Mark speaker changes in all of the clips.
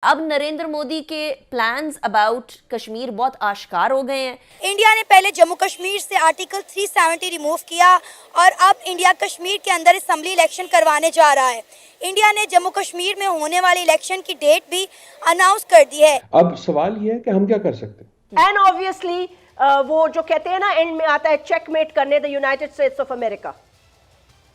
Speaker 1: अब नरेंद्र मोदी के plans about Kashmir बहुत आश्कार हो गए हैं।
Speaker 2: इंडिया ने पहले जम्मू कश्मीर से आर्टिकल 370 रिमूव किया और अब इंडिया कश्मीर के अंदर असेंबली इलेक्शन करवाने जा रहा है। इंडिया ने जम्मू कश्मीर में होने वाले इलेक्शन की डेट भी अनाउंस कर दी है।
Speaker 3: अब सवाल ये है कि हम क्या कर सकते हैं।
Speaker 4: एंड ऑब्वियसली वो जो कहते हैं ना एंड में आता है चेकमेट करने the United States of America.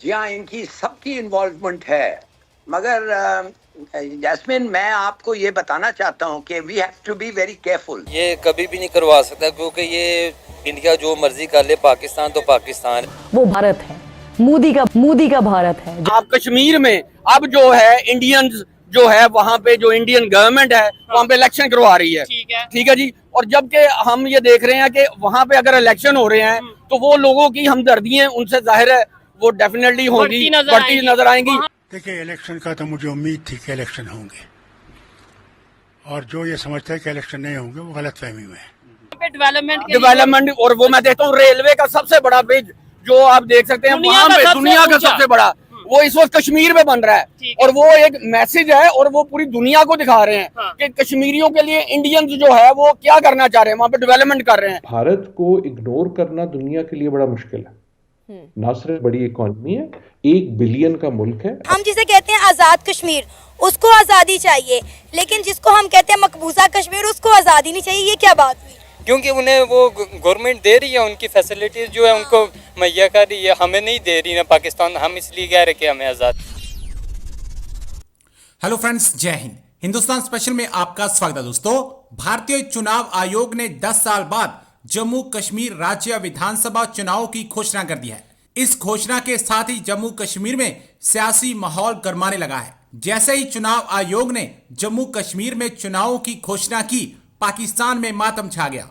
Speaker 5: जी हाँ, इनकी सबकी इन्वॉल्वमेंट है, मगर जैस्मिन मैं आपको ये बताना चाहता हूँ कि we have to be very careful.
Speaker 6: ये कभी भी नहीं करवा सकता क्योंकि ये इंडिया जो मर्जी कर ले, पाकिस्तान तो पाकिस्तान,
Speaker 1: वो भारत है, मोदी का भारत है।
Speaker 7: आप कश्मीर में अब जो है इंडियंस जो है वहाँ पे जो इंडियन गवर्नमेंट है वहाँ पे इलेक्शन करवा रही है। ठीक है जी। और जबकि हम ये देख रहे हैं कि वहाँ पे अगर इलेक्शन हो रहे हैं तो वो लोगों की हमदर्दी है उनसे जाहिर है वो डेफिनेटली होगी, बढ़ती नजर आएंगी।
Speaker 8: देखिए, इलेक्शन का तो मुझे उम्मीद थी कि इलेक्शन होंगे, और जो ये समझता है कि इलेक्शन नहीं होंगे वो गलतफहमी में है।
Speaker 7: डेवलपमेंट और वो मैं देखता हूँ रेलवे का सबसे बड़ा ब्रिज जो आप देख सकते हैं वहाँ पे दुनिया का सबसे बड़ा वो इस वक्त कश्मीर में बन रहा है और वो एक मैसेज है और वो पूरी दुनिया को दिखा रहे हैं कि कश्मीरियों के लिए इंडियंस जो है वो क्या करना चाह रहे हैं, वहाँ पे डेवलपमेंट कर रहे हैं।
Speaker 3: भारत को इग्नोर करना दुनिया के लिए बड़ा मुश्किल है। ना सिर्फ बड़ी इकोनॉमी है, 1 बिलियन का मुल्क है।
Speaker 2: हम जिसे कहते हैं आजाद कश्मीर, उसको आजादी चाहिए, लेकिन जिसको हम कहते हैं मकबूजा कश्मीर, उसको आजादी नहीं चाहिए। ये क्या बात हुई?
Speaker 6: क्योंकि उन्हें वो गवर्नमेंट दे रही है, उनकी फैसिलिटीज जो है उनको मुहैया कर रही है, हमें नहीं दे रही ना पाकिस्तान। हम इसलिए कह रहे कि हमें आज़ाद।
Speaker 9: हेलो फ्रेंड्स, जय हिंद। हिंदुस्तान स्पेशल में आपका स्वागत है। दोस्तों, भारतीय चुनाव आयोग ने 10 साल बाद जम्मू कश्मीर राज्य विधानसभा चुनाव की घोषणा कर दी है। इस घोषणा के साथ ही जम्मू कश्मीर में सियासी माहौल गरमाने लगा है। जैसे ही चुनाव आयोग ने जम्मू कश्मीर में चुनावों की घोषणा की, पाकिस्तान में मातम छा गया।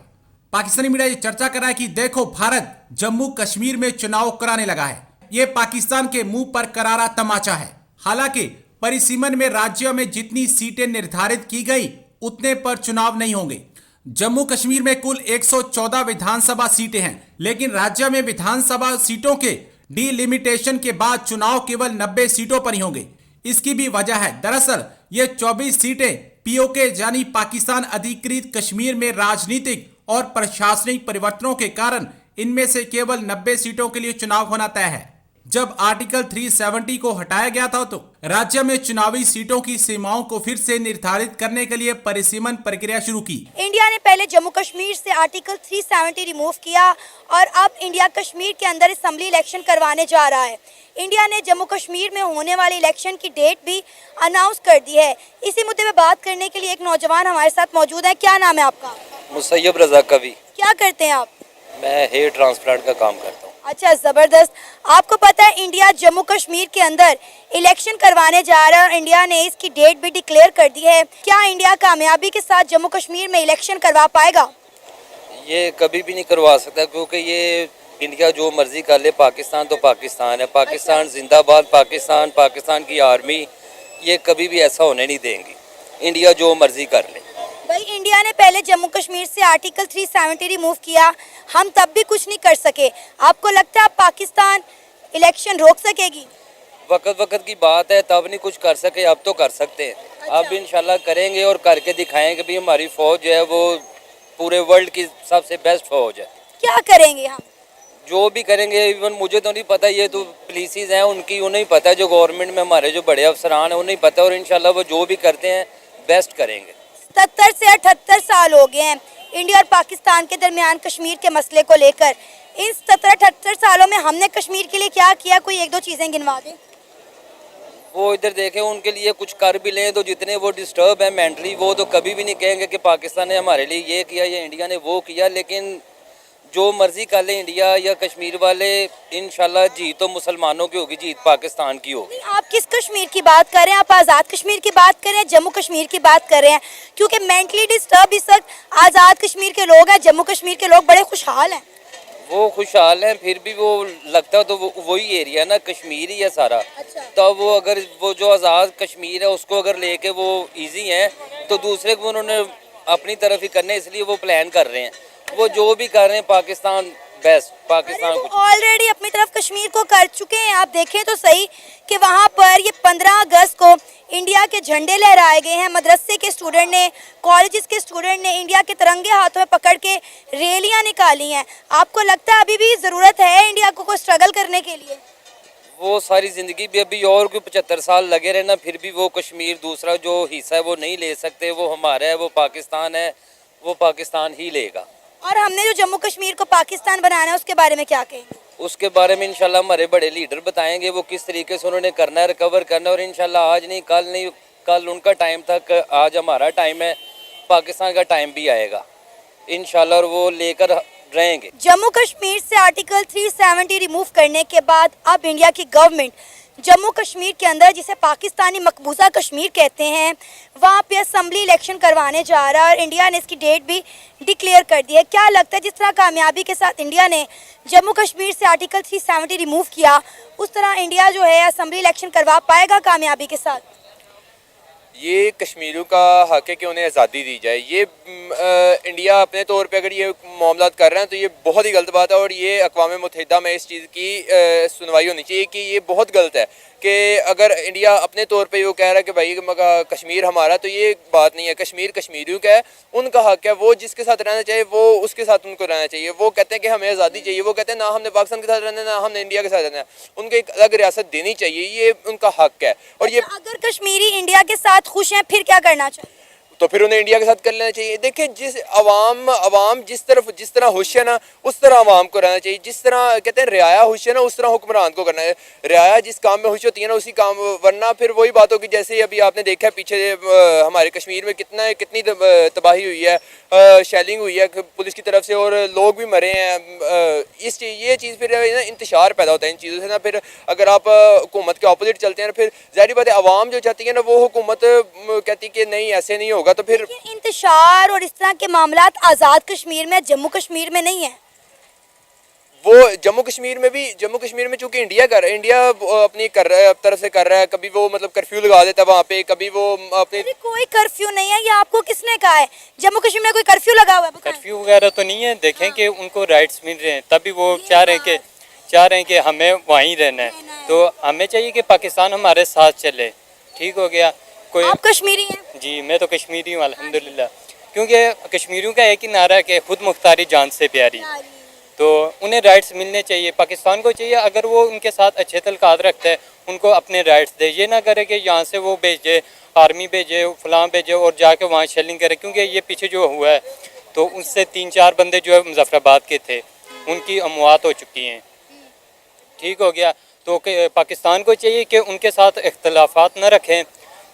Speaker 9: पाकिस्तानी मीडिया ये चर्चा कर रहा है कि देखो, भारत जम्मू कश्मीर में चुनाव कराने लगा है। ये पाकिस्तान के मुंह पर करारा तमाचा है। हालांकि परिसीमन में राज्य में जितनी सीटें निर्धारित की गई उतने पर चुनाव नहीं होंगे। जम्मू कश्मीर में कुल 114 विधानसभा सीटें हैं, लेकिन राज्य में विधानसभा सीटों के डिलिमिटेशन के बाद चुनाव केवल 90 सीटों पर ही होंगे। इसकी भी वजह है, दरअसल ये 24 सीटें पीओके यानी पाकिस्तान अधिकृत कश्मीर में राजनीतिक और प्रशासनिक परिवर्तनों के कारण इनमें से केवल 90 सीटों के लिए चुनाव होना तय है। जब आर्टिकल 370 को हटाया गया था तो राज्य में चुनावी सीटों की सीमाओं को फिर से निर्धारित करने के लिए परिसीमन प्रक्रिया शुरू की।
Speaker 2: इंडिया ने पहले जम्मू कश्मीर से आर्टिकल 370 रिमूव किया और अब इंडिया कश्मीर के अंदर असेंबली इलेक्शन करवाने जा रहा है। इंडिया ने जम्मू कश्मीर में होने वाले इलेक्शन की डेट भी अनाउंस कर दी है। इसी मुद्दे पे बात करने के लिए एक नौजवान हमारे साथ मौजूद है। क्या नाम है आपका?
Speaker 6: मुसैयब रजा कवि।
Speaker 2: क्या करते हैं आप?
Speaker 6: मैं हेयर ट्रांसप्लांट का काम करता हूँ।
Speaker 2: अच्छा, जबरदस्त। आपको पता है इंडिया जम्मू कश्मीर के अंदर इलेक्शन करवाने जा रहा है और इंडिया ने इसकी डेट भी डिक्लेयर कर दी है। क्या इंडिया कामयाबी के साथ जम्मू कश्मीर में इलेक्शन करवा पाएगा?
Speaker 6: ये कभी भी नहीं करवा सकता क्योंकि ये इंडिया जो मर्जी कर ले, पाकिस्तान तो पाकिस्तान है, पाकिस्तान जिंदाबाद, पाकिस्तान की आर्मी, ये कभी भी ऐसा होने नहीं देंगी। इंडिया जो मर्जी कर ले।
Speaker 2: भाई, इंडिया ने पहले जम्मू कश्मीर से आर्टिकल 370 रिमूव किया, हम तब भी कुछ नहीं कर सके। आपको लगता है अब पाकिस्तान इलेक्शन रोक सकेगी?
Speaker 6: वक्त की बात है, तब नहीं कुछ कर सके, अब तो कर सकते हैं।
Speaker 2: अच्छा।
Speaker 6: अब इंशाल्लाह करेंगे और करके दिखाएंगे भी हमारी फौज जो है वो पूरे वर्ल्ड की सबसे बेस्ट फौज है।
Speaker 2: क्या करेंगे हम?
Speaker 6: जो भी करेंगे, इवन मुझे तो नहीं पता, ये तो पुलिस हैं उनकी, उन्हें पता है, जो गवर्नमेंट में हमारे जो बड़े अफसरान हैं उन्हें पता है, और इंशाल्लाह वो जो भी करते हैं बेस्ट करेंगे।
Speaker 2: 77 से 78 साल हो गए हैं इंडिया और पाकिस्तान के दरमियान कश्मीर के मसले को लेकर। इन 77-78 सालों में हमने कश्मीर के लिए क्या किया? कोई 1-2 चीजें गिनवा दें।
Speaker 6: वो इधर देखें, उनके लिए कुछ कर भी लें तो जितने वो डिस्टर्ब है मेंटली, वो तो कभी भी नहीं कहेंगे कि पाकिस्तान ने हमारे लिए ये किया या इंडिया ने वो किया। लेकिन जो मर्जी कर ले इंडिया या कश्मीर वाले, इंशाल्लाह जीत तो मुसलमानों की होगी, जीत पाकिस्तान की होगी।
Speaker 2: आप किस कश्मीर की बात कर रहे हैं? आप आज़ाद कश्मीर की बात कर रहे हैं, जम्मू कश्मीर की बात कर रहे हैं? क्योंकि मेंटली डिस्टर्ब इस वक्त आज़ाद कश्मीर के लोग हैं, जम्मू कश्मीर के लोग बड़े खुशहाल हैं।
Speaker 6: वो खुशहाल हैं, फिर भी वो लगता है तो वही एरिया ना कश्मीर ही है सारा।
Speaker 2: अच्छा।
Speaker 6: तो वो अगर वो जो आज़ाद कश्मीर है उसको अगर लेके वो इजी है तो दूसरे को उन्होंने अपनी तरफ ही करने, इसलिए वो प्लान कर रहे हैं। वो जो भी कर रहे हैं पाकिस्तान बेस्ट पाकिस्तान कुछ
Speaker 2: ऑलरेडी अपनी तरफ कश्मीर को कर चुके हैं। आप देखें तो सही कि वहाँ पर ये 15 अगस्त को इंडिया के झंडे लहराए गए हैं। मदरसे के स्टूडेंट ने, कॉलेजेस के स्टूडेंट ने इंडिया के तिरंगे हाथों में पकड़ के रैलियां निकाली हैं। आपको लगता है अभी भी ज़रूरत है इंडिया को स्ट्रगल करने के लिए?
Speaker 6: वो सारी ज़िंदगी भी अभी और कोई 75 साल लगे रहे ना, फिर भी वो कश्मीर दूसरा जो हिस्सा है वो नहीं ले सकते। वो हमारा है, वो पाकिस्तान है, वो पाकिस्तान ही लेगा।
Speaker 2: और हमने जो जम्मू कश्मीर को पाकिस्तान बनाना है उसके बारे में क्या कहेंगे?
Speaker 6: उसके बारे में इंशाल्लाह हमारे बड़े लीडर बताएंगे वो किस तरीके से उन्होंने करना है, रिकवर करना है। और इंशाल्लाह आज नहीं, कल उनका टाइम था, आज हमारा टाइम है, पाकिस्तान का टाइम भी आएगा इंशाल्लाह, और वो लेकर रहेंगे।
Speaker 2: जम्मू कश्मीर से आर्टिकल 370 रिमूव करने के बाद अब इंडिया की गवर्नमेंट जम्मू कश्मीर के अंदर, जिसे पाकिस्तानी मकबूजा कश्मीर कहते हैं, वहाँ पे असम्बली इलेक्शन करवाने जा रहा है और इंडिया ने इसकी डेट भी डिक्लेयर कर दी है। क्या लगता है जिस तरह कामयाबी के साथ इंडिया ने जम्मू कश्मीर से आर्टिकल 370 रिमूव किया, उस तरह इंडिया जो है असम्बली इलेक्शन करवा पाएगा कामयाबी के साथ?
Speaker 10: ये कश्मीरियों का हक है कि उन्हें आज़ादी दी जाए। ये इंडिया अपने तौर पे अगर ये मामला कर रहे हैं तो ये बहुत ही गलत बात है, और ये अक़वाम मुत्तहिदा में इस चीज़ की सुनवाई होनी चाहिए कि ये बहुत गलत है कि अगर इंडिया अपने तौर पे वो कह रहा है कि भाई कश्मीर हमारा, तो ये बात नहीं है। कश्मीर कश्मीरियों का है, उनका हक है, वो जिसके साथ रहना चाहिए वो उसके साथ उनको रहना चाहिए। वो कहते हैं कि हमें आज़ादी चाहिए, वो कहते हैं ना हमने पाकिस्तान के साथ रहना है, ना हमने इंडिया के साथ रहना है, उनको एक अलग रियासत देनी चाहिए, ये उनका हक है। और ये
Speaker 2: अगर कश्मीरी इंडिया के साथ खुश हैं फिर क्या करना चाहिए?
Speaker 10: तो फिर उन्हें इंडिया के साथ कर लेना चाहिए। देखिए, जिस अवाम जिस तरह खुश है ना, उस तरह अवाम को रहना चाहिए। जिस तरह कहते हैं रियाया खुश है ना, उस तरह हुक्मरान को करना है। रियाया जिस काम में खुश होती है ना, उसी काम, वरना फिर वही बात होगी जैसे अभी आपने देखा है पीछे हमारे कश्मीर में कितनी तबाही हुई है, शेलिंग हुई है पुलिस की तरफ से, और लोग भी मरे हैं। ये चीज़ फिर ना इंतशार पैदा होता है इन चीज़ों से ना। फिर अगर आप हुकूमत के ऑपोजिट चलते हैं ना, फिर ज़ाहिर बात है अवाम जो चाहती है ना, वो हुकूमत कहती है कि नहीं ऐसे नहीं होगा, तो फिर
Speaker 2: इंतशार और इस तरह के मामलात आज़ाद कश्मीर में, जम्मू कश्मीर में नहीं है।
Speaker 10: वो जम्मू कश्मीर में चूंकि इंडिया अपनी तरफ से कर रहा है। कभी वो मतलब कर्फ्यू लगा देता है वहाँ पे, कभी वो अपने
Speaker 2: कोई कर्फ्यू नहीं है। ये आपको किसने कहा है? जम्मू कश्मीर में कोई कर्फ्यू लगा हुआ है?
Speaker 11: कर्फ्यू वगैरह तो नहीं है। देखें कि उनको राइट्स मिल रहे हैं, तभी वो चाह रहे हैं कि हमें वहीं रहना है। तो हमें चाहिए कि पाकिस्तान हमारे साथ चले। ठीक हो गया।
Speaker 2: आप कश्मीरी हैं?
Speaker 11: जी, मैं तो कश्मीरी हूँ अल्हम्दुलिल्लाह। क्योंकि कश्मीरियों का एक ही नारा है कि खुद मुख्तारी जान से प्यारी। तो उन्हें राइट्स मिलने चाहिए। पाकिस्तान को चाहिए अगर वो उनके साथ अच्छे तल्लुकात रखते हैं, उनको अपने राइट्स दे। ये ना करे कि यहाँ से वो भेजे, आर्मी भेजे, फलां भेजे और जाके वहाँ शेलिंग करे। क्योंकि ये पीछे जो हुआ है तो उससे 3-4 बंदे जो है मुजफ्फराबाद के थे, उनकी अमवात हो चुकी हैं। ठीक हो गया। तो पाकिस्तान को चाहिए कि उनके साथ इख्तलाफात न रखें,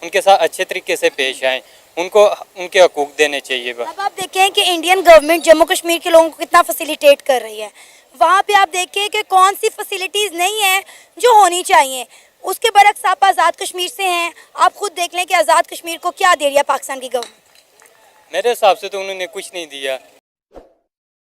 Speaker 11: उनके साथ अच्छे तरीके से पेश आएँ, उनको उनके हकूक़ देने चाहिए।
Speaker 2: अब आप देखें कि इंडियन गवर्नमेंट जम्मू कश्मीर के लोगों को कितना फैसिलिटेट कर रही है। वहाँ पे आप देखें कि कौन सी फैसिलिटीज़ नहीं है जो होनी चाहिए। उसके बरक्स आप आज़ाद कश्मीर से हैं, आप खुद देख लें कि आज़ाद कश्मीर को क्या दे रही है पाकिस्तान की गवर्नमेंट।
Speaker 11: मेरे हिसाब से तो उन्होंने कुछ नहीं दिया।